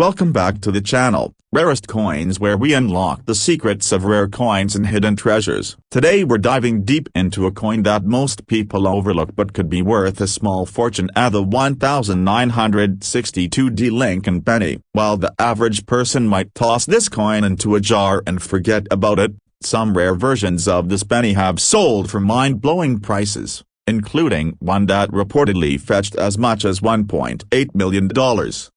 Welcome back to the channel, Rarest Coins, where we unlock the secrets of rare coins and hidden treasures. Today we're diving deep into a coin that most people overlook but could be worth a small fortune at the 1962D Lincoln penny. While the average person might toss this coin into a jar and forget about it, some rare versions of this penny have sold for mind-blowing prices, including one that reportedly fetched as much as $1.8 million.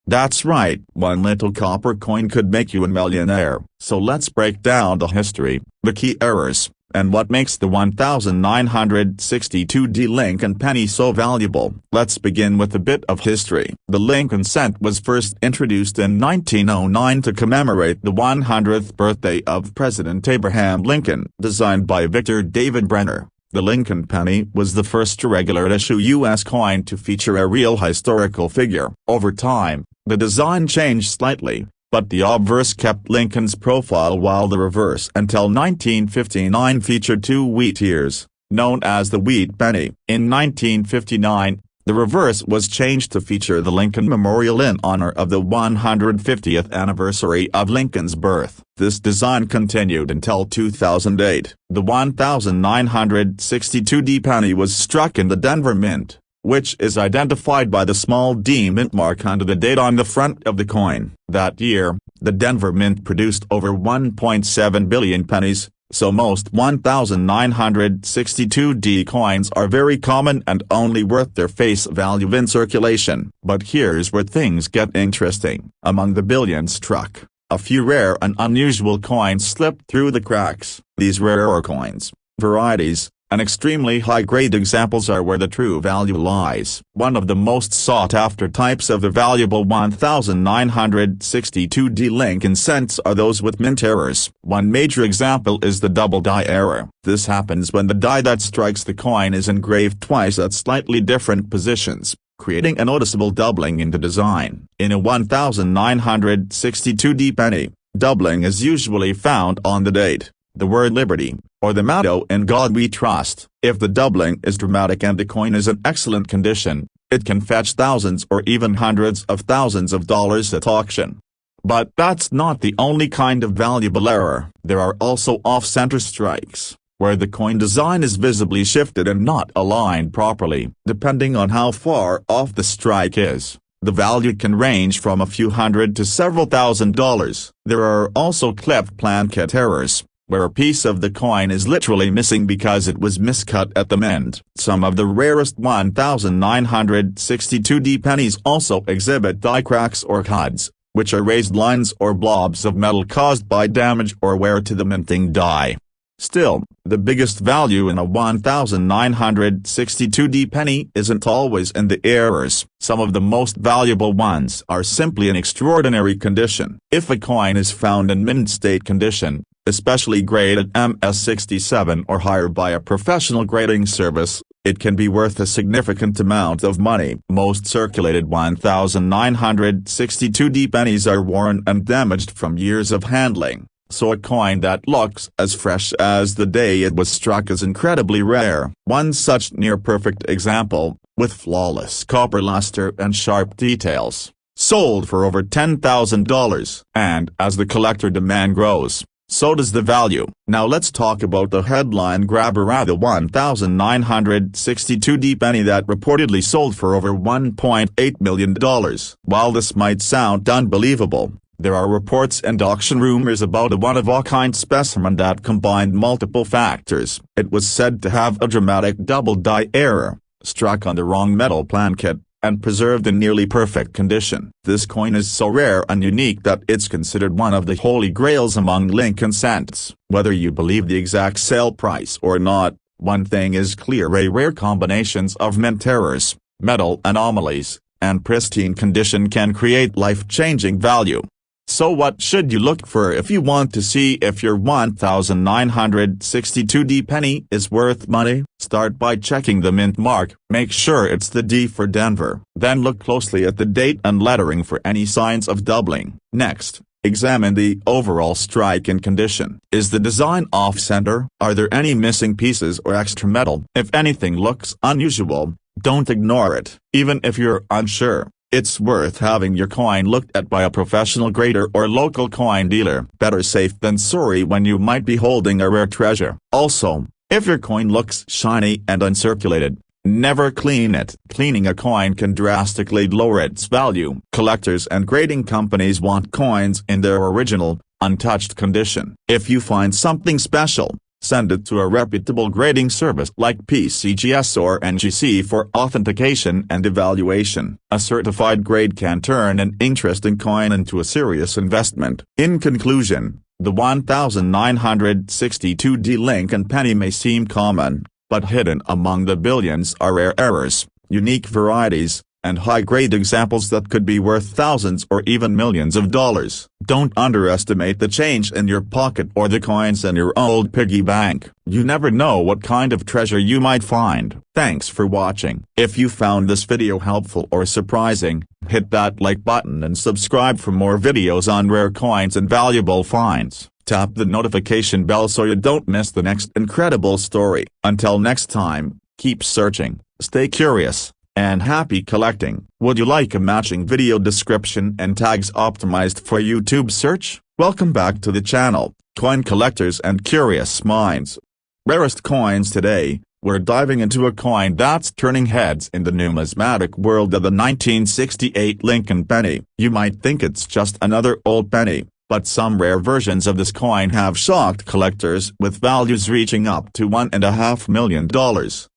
That's right, one little copper coin could make you a millionaire. So let's break down the history, the key errors, and what makes the 1962D Lincoln penny so valuable. Let's begin with a bit of history. The Lincoln cent was first introduced in 1909 to commemorate the 100th birthday of President Abraham Lincoln. Designed by Victor David Brenner, the Lincoln penny was the first regular-issue U.S. coin to feature a real historical figure. Over time, the design changed slightly, but the obverse kept Lincoln's profile while the reverse until 1959 featured two wheat ears, known as the wheat penny. In 1959, the reverse was changed to feature the Lincoln Memorial in honor of the 150th anniversary of Lincoln's birth. This design continued until 2008. The 1962D penny was struck in the Denver Mint, which is identified by the small D mint mark under the date on the front of the coin. That year, the Denver Mint produced over 1.7 billion pennies, so most 1962D coins are very common and only worth their face value in circulation. But here's where things get interesting. Among the billions struck, a few rare and unusual coins slipped through the cracks. These rarer coins, varieties, and extremely high-grade examples are where the true value lies. One of the most sought-after types of the valuable 1962D Lincoln cents are those with mint errors. One major example is the double die error. This happens when the die that strikes the coin is engraved twice at slightly different positions, creating a noticeable doubling in the design. In a 1962D penny, doubling is usually found on the date, the word liberty, or the motto "In God We Trust." If the doubling is dramatic and the coin is in excellent condition, it can fetch thousands or even hundreds of thousands of dollars at auction. But that's not the only kind of valuable error. There are also off-center strikes, where the coin design is visibly shifted and not aligned properly. Depending on how far off the strike is, the value can range from a few hundred to several $1,000s. There are also cleft planchet errors, where a piece of the coin is literally missing because it was miscut at the end. Some of the rarest 1962D pennies also exhibit die cracks or cuds, which are raised lines or blobs of metal caused by damage or wear to the minting die. Still, the biggest value in a 1962D penny isn't always in the errors. Some of the most valuable ones are simply in extraordinary condition. If a coin is found in mint state condition, especially graded MS67 or higher by a professional grading service, it can be worth a significant amount of money. Most circulated 1962D pennies are worn and damaged from years of handling, so a coin that looks as fresh as the day it was struck is incredibly rare. One such near-perfect example, with flawless copper luster and sharp details, sold for over $10,000. And as the collector demand grows, so does the value. Now let's talk about the headline grabber at the 1962D penny that reportedly sold for over $1.8 million. While this might sound unbelievable, there are reports and auction rumors about a one-of-a-kind specimen that combined multiple factors. It was said to have a dramatic double die error, struck on the wrong metal planchet, and preserved in nearly perfect condition. This coin is so rare and unique that it's considered one of the holy grails among Lincoln cents. Whether you believe the exact sale price or not, one thing is clear: rare combinations of mint errors, metal anomalies, and pristine condition can create life-changing value. So what should you look for if you want to see if your 1962D penny is worth money? Start by checking the mint mark. Make sure it's the D for Denver. Then look closely at the date and lettering for any signs of doubling. Next, examine the overall strike and condition. Is the design off-center? Are there any missing pieces or extra metal? If anything looks unusual, don't ignore it. Even if you're unsure, It's worth having your coin looked at by a professional grader or local coin dealer. Better safe than sorry when you might be holding a rare treasure. Also, if your coin looks shiny and uncirculated, never clean it. Cleaning a coin can drastically lower its value. Collectors and grading companies want coins in their original, untouched condition. If you find something special, send it to a reputable grading service like PCGS or NGC for authentication and evaluation. A certified grade can turn an interesting coin into a serious investment. In conclusion, the 1962D Lincoln penny may seem common, but hidden among the billions are rare errors, unique varieties, and high-grade examples that could be worth thousands or even millions of dollars. Don't underestimate the change in your pocket or the coins in your old piggy bank. You never know what kind of treasure you might find. Thanks for watching. If you found this video helpful or surprising, hit that like button and subscribe for more videos on rare coins and valuable finds. Tap the notification bell so you don't miss the next incredible story. Until next time, keep searching, stay curious, and happy collecting. Would you like a matching video description and tags optimized for YouTube search? Welcome back to the channel, Coin Collectors and Curious Minds. Rarest coins today, we're diving into a coin that's turning heads in the numismatic world of the 1968 Lincoln penny. You might think it's just another old penny, but some rare versions of this coin have shocked collectors with values reaching up to $1.5 million.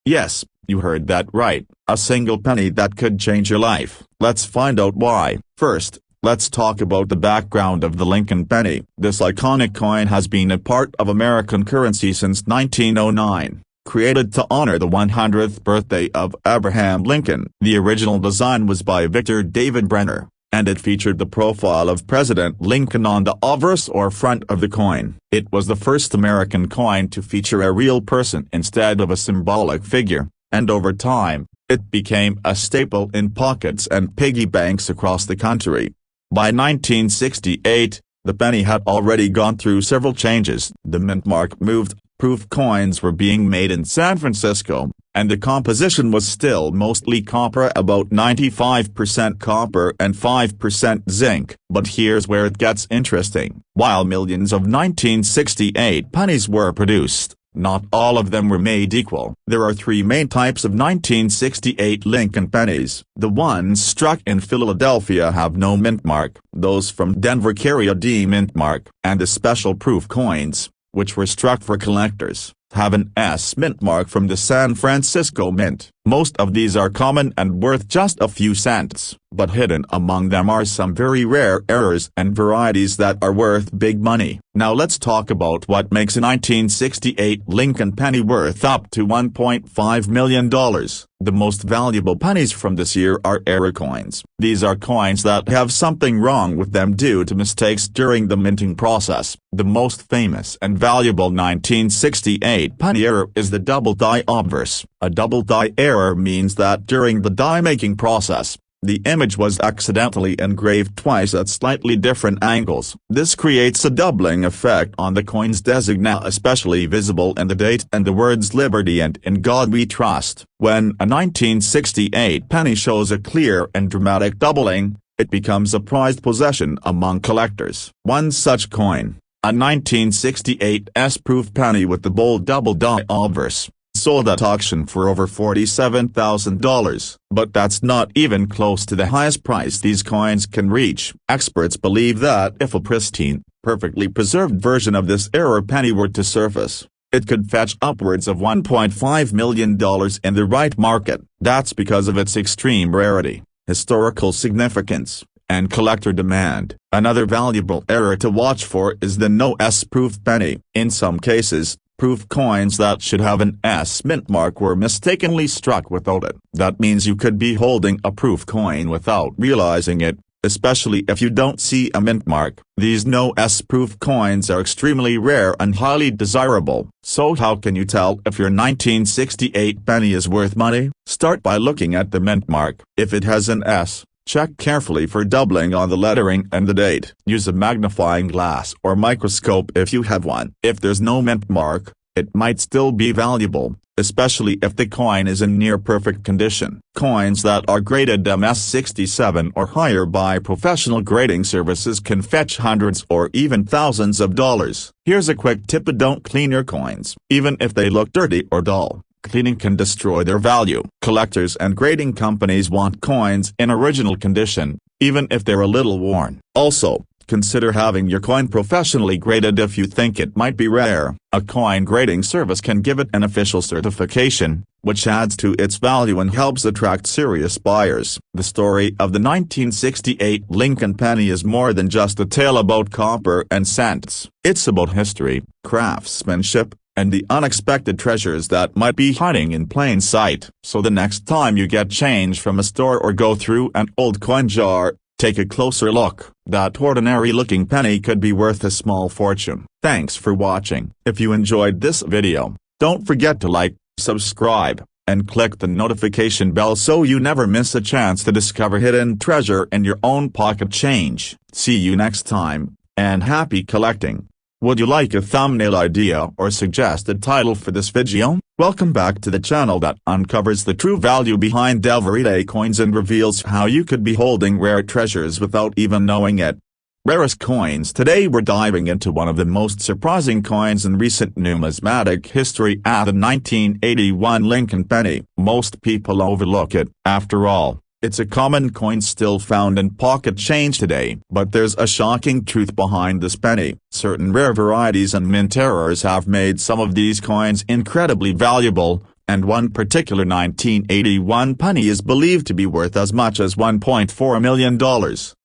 Yes, you heard that right, a single penny that could change your life. Let's find out why. First, let's talk about the background of the Lincoln penny. This iconic coin has been a part of American currency since 1909. Created to honor the 100th birthday of Abraham Lincoln. The original design was by Victor David Brenner, and it featured the profile of President Lincoln on the obverse or front of the coin. It was the first American coin to feature a real person instead of a symbolic figure, and over time, it became a staple in pockets and piggy banks across the country. By 1968, the penny had already gone through several changes. The mint mark moved, proof coins were being made in San Francisco, and the composition was still mostly copper, about 95% copper and 5% zinc. But here's where it gets interesting. While millions of 1968 pennies were produced, not all of them were made equal. There are three main types of 1968 Lincoln pennies. The ones struck in Philadelphia have no mint mark. Those from Denver carry a D mint mark. And the special proof coins, which were struck for collectors, have an S mint mark from the San Francisco Mint. Most of these are common and worth just a few cents, but hidden among them are some very rare errors and varieties that are worth big money. Now let's talk about what makes a 1968 Lincoln penny worth up to $1.5 million. The most valuable pennies from this year are error coins. These are coins that have something wrong with them due to mistakes during the minting process. The most famous and valuable 1968 penny error is the double die obverse. A double die error means that during the die-making process, the image was accidentally engraved twice at slightly different angles. This creates a doubling effect on the coin's designator, especially visible in the date and the words "Liberty" and "In God We Trust." When a 1968 penny shows a clear and dramatic doubling, it becomes a prized possession among collectors. One such coin, a 1968 S-proof penny with the bold double die obverse, sold at auction for over $47,000, but that's not even close to the highest price these coins can reach. Experts believe that if a pristine, perfectly preserved version of this error penny were to surface, it could fetch upwards of $1.5 million in the right market. That's because of its extreme rarity, historical significance, and collector demand. Another valuable error to watch for is the no S-proof penny. In some cases, proof coins that should have an S mint mark were mistakenly struck without it. That means you could be holding a proof coin without realizing it, especially if you don't see a mint mark. These no S proof coins are extremely rare and highly desirable. So how can you tell if your 1968 penny is worth money? Start by looking at the mint mark. If it has an S, check carefully for doubling on the lettering and the date. Use a magnifying glass or microscope if you have one. If there's no mint mark, it might still be valuable, especially if the coin is in near-perfect condition. Coins that are graded MS67 or higher by professional grading services can fetch hundreds or even thousands of dollars. Here's a quick tip: don't clean your coins, even if they look dirty or dull. Cleaning can destroy their value. Collectors and grading companies want coins in original condition, even if they're a little worn. Also, consider having your coin professionally graded if you think it might be rare. A coin grading service can give it an official certification, which adds to its value and helps attract serious buyers. The story of the 1968 Lincoln penny is more than just a tale about copper and cents. It's about history, craftsmanship, and the unexpected treasures that might be hiding in plain sight. So the next time you get change from a store or go through an old coin jar, take a closer look. That ordinary-looking penny could be worth a small fortune. Thanks for watching. If you enjoyed this video, don't forget to like, subscribe, and click the notification bell so you never miss a chance to discover hidden treasure in your own pocket change. See you next time, and happy collecting. Would you like a thumbnail idea or suggested title for this video? Welcome back to the channel that uncovers the true value behind everyday coins and reveals how you could be holding rare treasures without even knowing it. Rarest coins. Today we're diving into one of the most surprising coins in recent numismatic history, the 1981 Lincoln penny. Most people overlook it. After all, it's a common coin still found in pocket change today. But there's a shocking truth behind this penny. Certain rare varieties and mint errors have made some of these coins incredibly valuable, and one particular 1981 penny is believed to be worth as much as $1.4 million.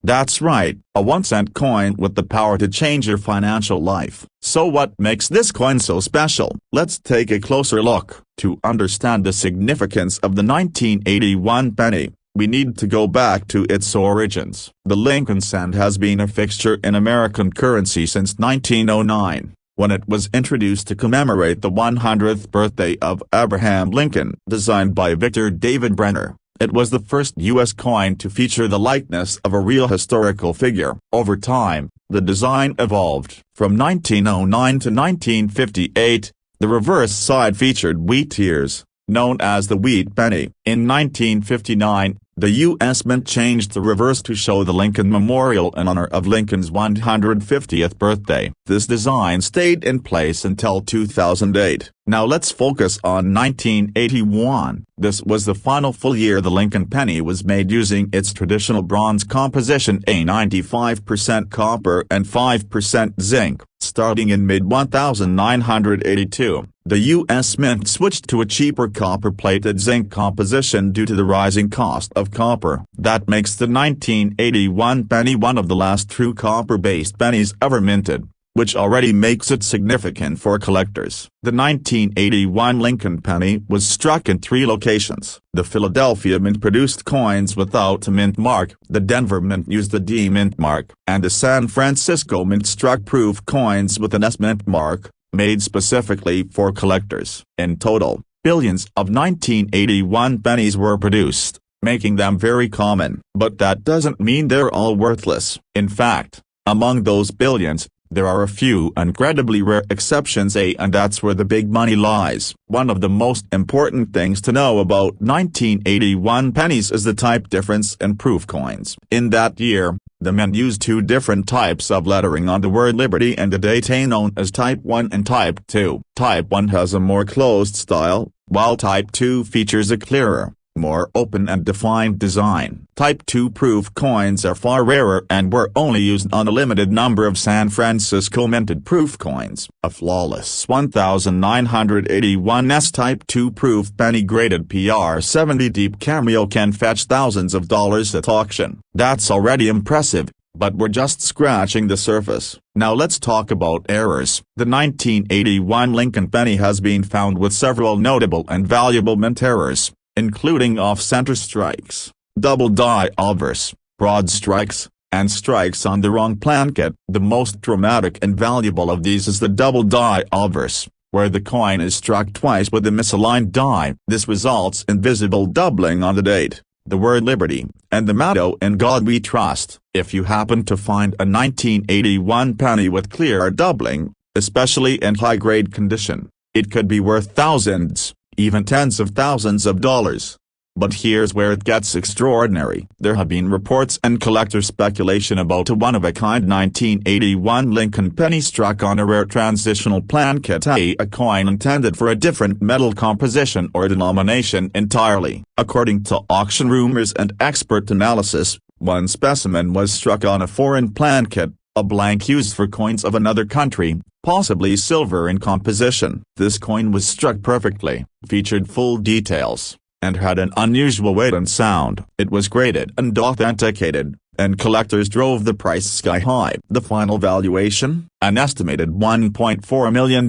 That's right, a 1-cent coin with the power to change your financial life. So what makes this coin so special? Let's take a closer look. To understand the significance of the 1981 penny, we need to go back to its origins. The Lincoln cent has been a fixture in American currency since 1909, when it was introduced to commemorate the 100th birthday of Abraham Lincoln. Designed by Victor David Brenner, it was the first U.S. coin to feature the likeness of a real historical figure. Over time, the design evolved. From 1909 to 1958, the reverse side featured wheat ears, known as the wheat penny. In 1959, the U.S. Mint changed the reverse to show the Lincoln Memorial in honor of Lincoln's 150th birthday. This design stayed in place until 2008. Now let's focus on 1981. This was the final full year the Lincoln penny was made using its traditional bronze composition, a 95% copper and 5% zinc. Starting in mid-1982, the U.S. Mint switched to a cheaper copper-plated zinc composition due to the rising cost of copper. That makes the 1981 penny one of the last true copper-based pennies ever minted, which already makes it significant for collectors. The 1981 Lincoln penny was struck in 3 locations. The Philadelphia Mint produced coins without a mint mark, the Denver Mint used a D mint mark, and the San Francisco Mint struck proof coins with an S mint mark, made specifically for collectors. In total, billions of 1981 pennies were produced, making them very common. But that doesn't mean they're all worthless. In fact, among those billions, there are a few incredibly rare exceptions, and that's where the big money lies. One of the most important things to know about 1981 pennies is the type difference in proof coins. In that year, the Mint used 2 different types of lettering on the word Liberty and the date, known as Type 1 and Type 2. Type 1 has a more closed style, while Type 2 features a clearer, more open and defined design. Type 2 proof coins are far rarer and were only used on a limited number of San Francisco minted proof coins. A flawless 1981 S-Type 2 proof penny graded PR70 deep cameo can fetch thousands of dollars at auction. That's already impressive, but we're just scratching the surface. Now let's talk about errors. The 1981 Lincoln penny has been found with several notable and valuable mint errors, including off-center strikes, double die obverse, broad strikes, and strikes on the wrong placket. The most dramatic and valuable of these is the double die obverse, where the coin is struck twice with a misaligned die. This results in visible doubling on the date, the word Liberty, and the motto "In God We Trust." If you happen to find a 1981 penny with clear doubling, especially in high-grade condition, it could be worth thousands. even tens of thousands of dollars. But here's where it gets extraordinary. There have been reports and collector speculation about a one-of-a-kind 1981 Lincoln penny struck on a rare transitional plan kit, a coin intended for a different metal composition or denomination entirely. According to auction rumors and expert analysis, one specimen was struck on a foreign plan kit, a blank used for coins of another country, possibly silver in composition. This coin was struck perfectly, featured full details, and had an unusual weight and sound. It was graded and authenticated, and collectors drove the price sky high. The final valuation? An estimated $1.4 million.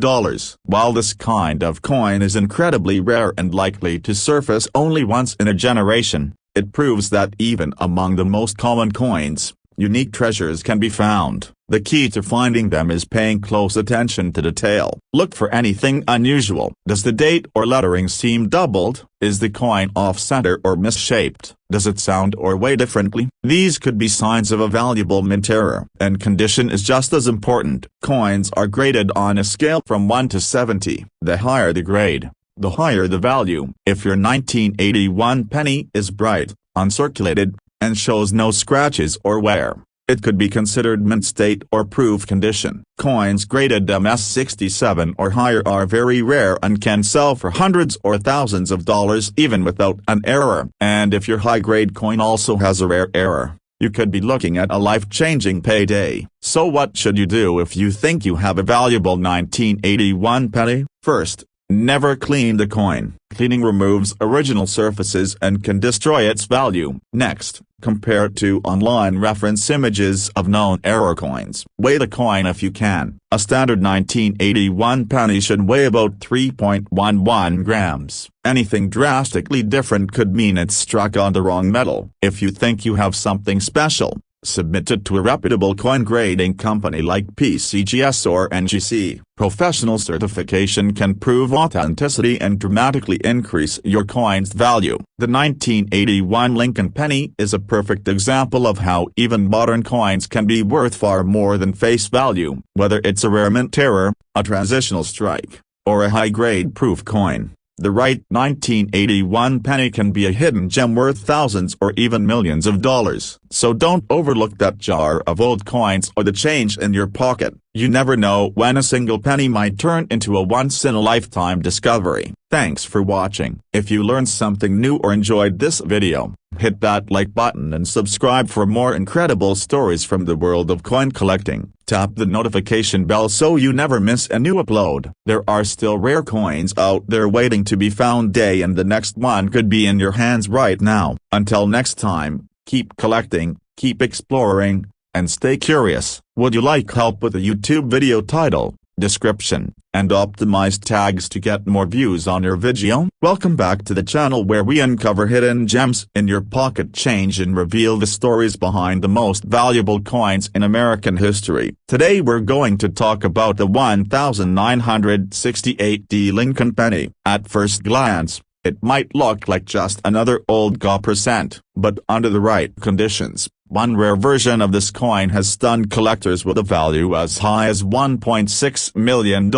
While this kind of coin is incredibly rare and likely to surface only once in a generation, it proves that even among the most common coins, unique treasures can be found. The key to finding them is paying close attention to detail. Look for anything unusual. Does the date or lettering seem doubled? Is the coin off-center or misshaped? Does it sound or weigh differently? These could be signs of a valuable mint error. And condition is just as important. Coins are graded on a scale from 1 to 70. The higher the grade, the higher the value. If your 1981 penny is bright, uncirculated, and shows no scratches or wear, it could be considered mint state or proof condition. Coins graded MS-67 or higher are very rare and can sell for hundreds or thousands of dollars even without an error. And if your high-grade coin also has a rare error, you could be looking at a life-changing payday. So what should you do if you think you have a valuable 1981 penny? First, never clean the coin. Cleaning removes original surfaces and can destroy its value. Next, compare it to online reference images of known error coins. Weigh the coin if you can. A standard 1981 penny should weigh about 3.11 grams. Anything drastically different could mean it's struck on the wrong metal. If you think you have something special, submit it to a reputable coin grading company like PCGS or NGC. Professional certification can prove authenticity and dramatically increase your coin's value. The 1981 Lincoln penny is a perfect example of how even modern coins can be worth far more than face value. Whether it's a rare mint error, a transitional strike, or a high-grade proof coin, the right 1981 penny can be a hidden gem worth thousands or even millions of dollars. So don't overlook that jar of old coins or the change in your pocket. You never know when a single penny might turn into a once-in-a-lifetime discovery. Thanks for watching. If you learned something new or enjoyed this video, hit that like button and subscribe for more incredible stories from the world of coin collecting. Tap the notification bell so you never miss a new upload. There are still rare coins out there waiting to be found and the next one could be in your hands right now. Until next time, keep collecting, keep exploring, and stay curious. Would you like help with a YouTube video title, description, and optimized tags to get more views on your video? Welcome back to the channel where we uncover hidden gems in your pocket change and reveal the stories behind the most valuable coins in American history. Today we're going to talk about the 1968 Lincoln penny. At first glance, it might look like just another old copper cent, but under the right conditions, one rare version of this coin has stunned collectors with a value as high as $1.6 million.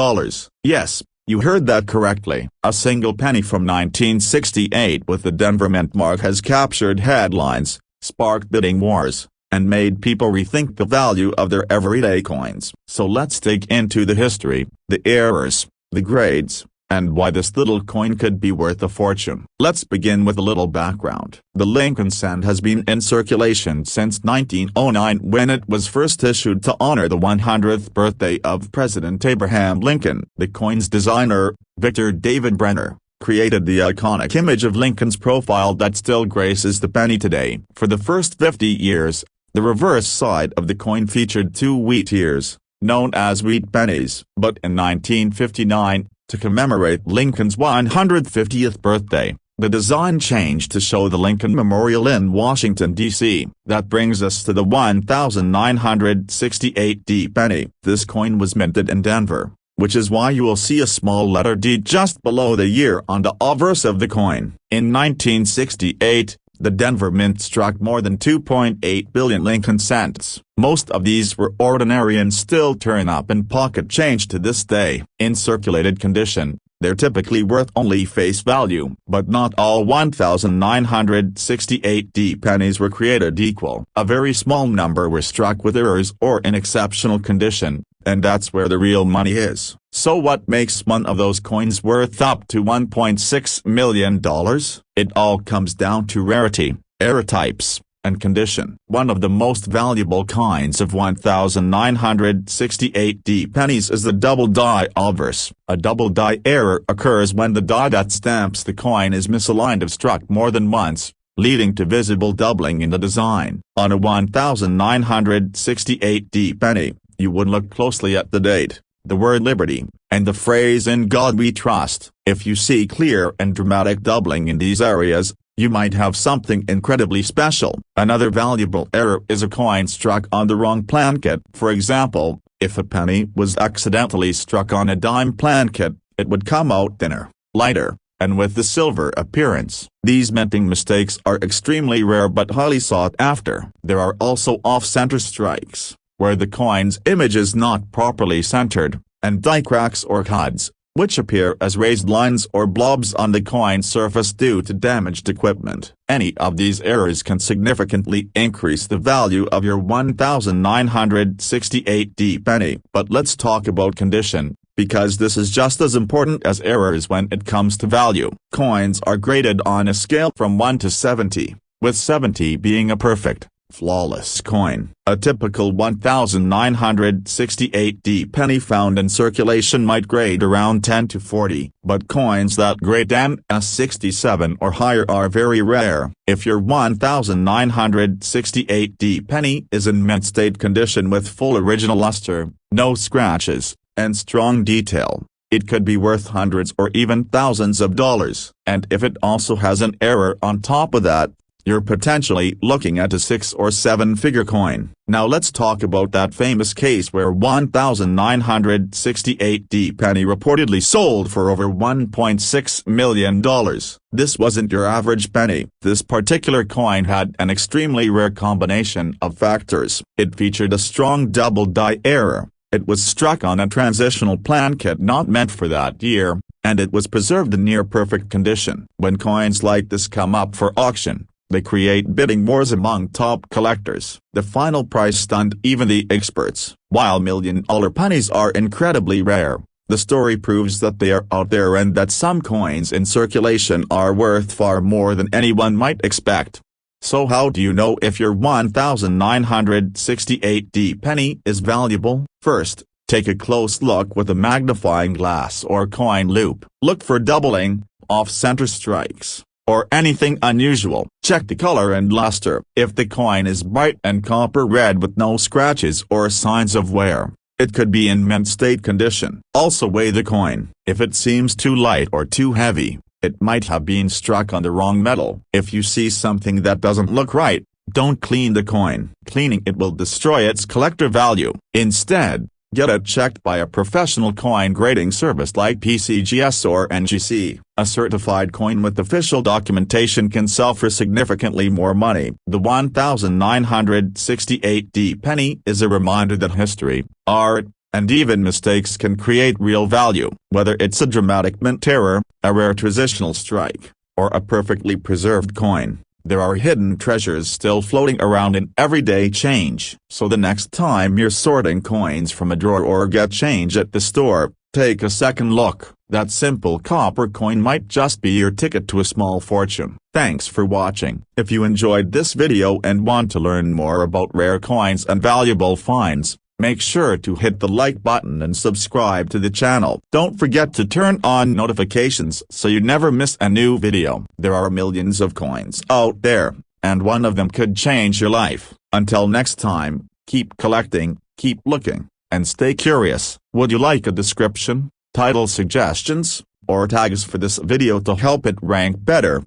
Yes, you heard that correctly. A single penny from 1968 with the Denver Mint mark has captured headlines, sparked bidding wars, and made people rethink the value of their everyday coins. So let's dig into the history, the errors, the grades, and why this little coin could be worth a fortune. Let's begin with a little background. The Lincoln cent has been in circulation since 1909 when it was first issued to honor the 100th birthday of President Abraham Lincoln. The coin's designer, Victor David Brenner, created the iconic image of Lincoln's profile that still graces the penny today. For the first 50 years, the reverse side of the coin featured two wheat ears, known as wheat pennies. But in 1959, to commemorate Lincoln's 150th birthday, the design changed to show the Lincoln Memorial in Washington, D.C. That brings us to the 1968 penny. This coin was minted in Denver, which is why you will see a small letter D just below the year on the obverse of the coin. In 1968, the Denver Mint struck more than 2.8 billion Lincoln cents. Most of these were ordinary and still turn up in pocket change to this day. In circulated condition, They're typically worth only face value, but not all 1,968D pennies were created equal. A very small number were struck with errors or in exceptional condition, and that's where the real money is. So what makes one of those coins worth up to $1.6 million? It all comes down to rarity, error types, and condition. One of the most valuable kinds of 1,968D pennies is the double die obverse. A double die error occurs when the die that stamps the coin is misaligned or struck more than once, leading to visible doubling in the design. On a 1,968D penny, you would look closely at the date, the word liberty, and the phrase "In God We Trust." If you see clear and dramatic doubling in these areas, you might have something incredibly special. Another valuable error is a coin struck on the wrong plankett. For example, if a penny was accidentally struck on a dime plankett, it would come out thinner, lighter, and with the silver appearance. These minting mistakes are extremely rare but highly sought after. There are also off-center strikes, where the coin's image is not properly centered, and die cracks or cuts, which appear as raised lines or blobs on the coin surface due to damaged equipment. Any of these errors can significantly increase the value of your 1,968D penny. But let's talk about condition, because this is just as important as errors when it comes to value. Coins are graded on a scale from 1 to 70, with 70 being a perfect, flawless coin. A typical 1,968D penny found in circulation might grade around 10 to 40, but coins that grade as 67 or higher are very rare. If your 1,968D penny is in mint state condition with full original luster, no scratches, and strong detail, it could be worth hundreds or even thousands of dollars. And if it also has an error on top of that, you're potentially looking at a 6 or 7 figure coin. Now let's talk about that famous case where 1,968D penny reportedly sold for over $1.6 million. This wasn't your average penny. This particular coin had an extremely rare combination of factors. It featured a strong double die error. It was struck on a transitional plankett not meant for that year, and it was preserved in near-perfect condition. When coins like this come up for auction, they create bidding wars among top collectors. The final price stunned even the experts. While million-dollar pennies are incredibly rare, the story proves that they are out there and that some coins in circulation are worth far more than anyone might expect. So how do you know if your 1,968D penny is valuable? First, take a close look with a magnifying glass or coin loupe. Look for doubling, off-center strikes, or anything unusual. Check the color and luster. If the coin is bright and copper red with no scratches or signs of wear, it could be in mint state condition. Also weigh the coin. If it seems too light or too heavy, it might have been struck on the wrong metal. If you see something that doesn't look right, don't clean the coin. Cleaning it will destroy its collector value. Instead, get it checked by a professional coin grading service like PCGS or NGC. A certified coin with official documentation can sell for significantly more money. The 1,968D penny is a reminder that history, art, and even mistakes can create real value. Whether it's a dramatic mint error, a rare transitional strike, or a perfectly preserved coin, there are hidden treasures still floating around in everyday change. So the next time you're sorting coins from a drawer or get change at the store, take a second look. That simple copper coin might just be your ticket to a small fortune. Thanks for watching. If you enjoyed this video and want to learn more about rare coins and valuable finds, make sure to hit the like button and subscribe to the channel. Don't forget to turn on notifications so you never miss a new video. There are millions of coins out there, and one of them could change your life. Until next time, keep collecting, keep looking, and stay curious. Would you like a description, title suggestions, or tags for this video to help it rank better?